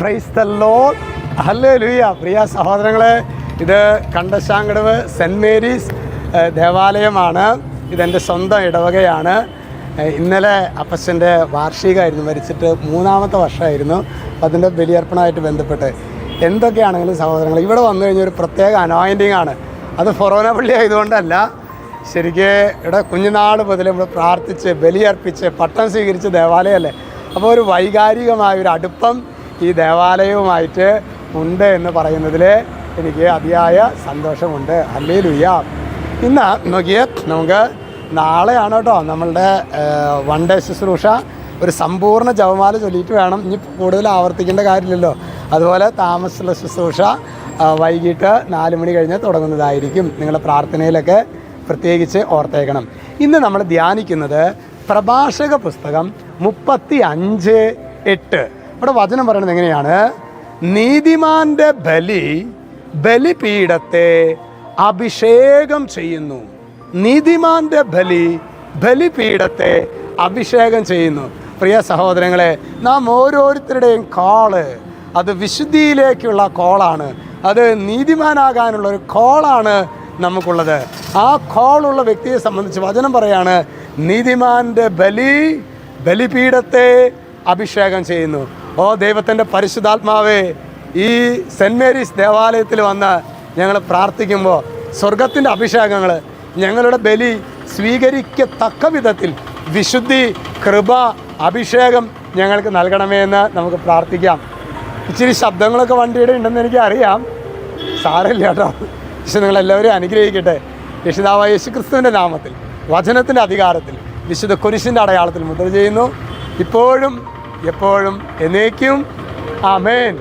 Praise the Lord. Hallelujah. പ്രിയ സഹോദരങ്ങളെ, ഇത് Kandassankadavu cent Mary's ദേവാലയമാണ്. ഇതെൻ്റെ സ്വന്തം ഇടവകയാണ്. ഇന്നലെ അപ്പച്ചൻ്റെ വാർഷികമായിരുന്നു, മരിച്ചിട്ട് 3-ാമത്തെ വർഷമായിരുന്നു. അപ്പം അതിൻ്റെ ബലിയർപ്പണമായിട്ട് ബന്ധപ്പെട്ട് എന്തൊക്കെയാണെങ്കിലും സഹോദരങ്ങൾ, ഇവിടെ വന്നു കഴിഞ്ഞാൽ ഒരു പ്രത്യേക അനോയിൻറ്റിങ് ആണ്. അത് ഫൊറോന പള്ളി ആയതുകൊണ്ടല്ല, ശരിക്കും ഇവിടെ കുഞ്ഞുനാൾ മുതൽ നമ്മൾ പ്രാർത്ഥിച്ച് ബലിയർപ്പിച്ച് പട്ടം സ്വീകരിച്ച ദേവാലയമല്ലേ. അപ്പോൾ ഒരു വൈകാരികമായൊരു അടുപ്പം ഈ ദേവാലയവുമായിട്ട് ഉണ്ട് എന്ന് പറയുന്നതിൽ എനിക്ക് അതിയായ സന്തോഷമുണ്ട്. ഹല്ലേലൂയ. ഇന്ന് നോക്കിയേ, നമുക്ക് നാളെയാണ് കേട്ടോ നമ്മളുടെ 1 ഡേ ശുശ്രൂഷ. ഒരു സമ്പൂർണ്ണ ജപമാല ചൊല്ലിയിട്ട് വേണം, ഇനി കൂടുതൽ ആവർത്തിക്കേണ്ട കാര്യമില്ലല്ലോ. അതുപോലെ താമസമുള്ള ശുശ്രൂഷ വൈകിട്ട് 4 മണി കഴിഞ്ഞ് തുടങ്ങുന്നതായിരിക്കും. നിങ്ങളുടെ പ്രാർത്ഥനയിലൊക്കെ പ്രത്യേകിച്ച് ഓർത്തേക്കണം. ഇന്ന് നമ്മൾ ധ്യാനിക്കുന്നത് പ്രഭാഷക പുസ്തകം 35:8. ഇവിടെ വചനം പറയുന്നത് എങ്ങനെയാണ്? നീതിമാന്റെ ബലിപീഠത്തെ അഭിഷേകം ചെയ്യുന്നു. നീതിമാന്റെ ബലിപീഠത്തെ അഭിഷേകം ചെയ്യുന്നു. പ്രിയ സഹോദരങ്ങളെ, നാം ഓരോരുത്തരുടെയും കോള് അത് വിശുദ്ധിയിലേക്കുള്ള കോളാണ്. അത് നീതിമാനാകാനുള്ള ഒരു കോളാണ് നമുക്കുള്ളത്. ആ കോളുള്ള വ്യക്തിയെ സംബന്ധിച്ച് വചനം പറയാണ്, നീതിമാന്റെ ബലിപീഠത്തെ അഭിഷേകം ചെയ്യുന്നു. ഓ ദൈവത്തിൻ്റെ പരിശുദ്ധാത്മാവേ, ഈ സെൻറ്റ് മേരീസ് ദേവാലയത്തിൽ വന്ന് ഞങ്ങൾ പ്രാർത്ഥിക്കുമ്പോൾ സ്വർഗത്തിൻ്റെ അഭിഷേകങ്ങൾ ഞങ്ങളുടെ ബലി സ്വീകരിക്കത്തക്ക വിധത്തിൽ വിശുദ്ധി, കൃപ, അഭിഷേകം ഞങ്ങൾക്ക് നൽകണമേ എന്ന് നമുക്ക് പ്രാർത്ഥിക്കാം. ഇച്ചിരി ശബ്ദങ്ങളൊക്കെ വണ്ടിയുടെ ഉണ്ടെന്ന് എനിക്ക് അറിയാം, സാരമില്ല കേട്ടോ. പക്ഷെ നിങ്ങളെല്ലാവരും അനുഗ്രഹിക്കട്ടെ. രക്ഷിതാവായ യേശുക്രിസ്തുവിൻ്റെ നാമത്തിൽ, വചനത്തിൻ്റെ അധികാരത്തിൽ, വിശുദ്ധ കുരിശിൻ്റെ അടയാളത്തിൽ മുദ്ര ചെയ്യുന്നു, ഇപ്പോഴും എപ്പോഴും എന്നേക്കും. ആമേൻ.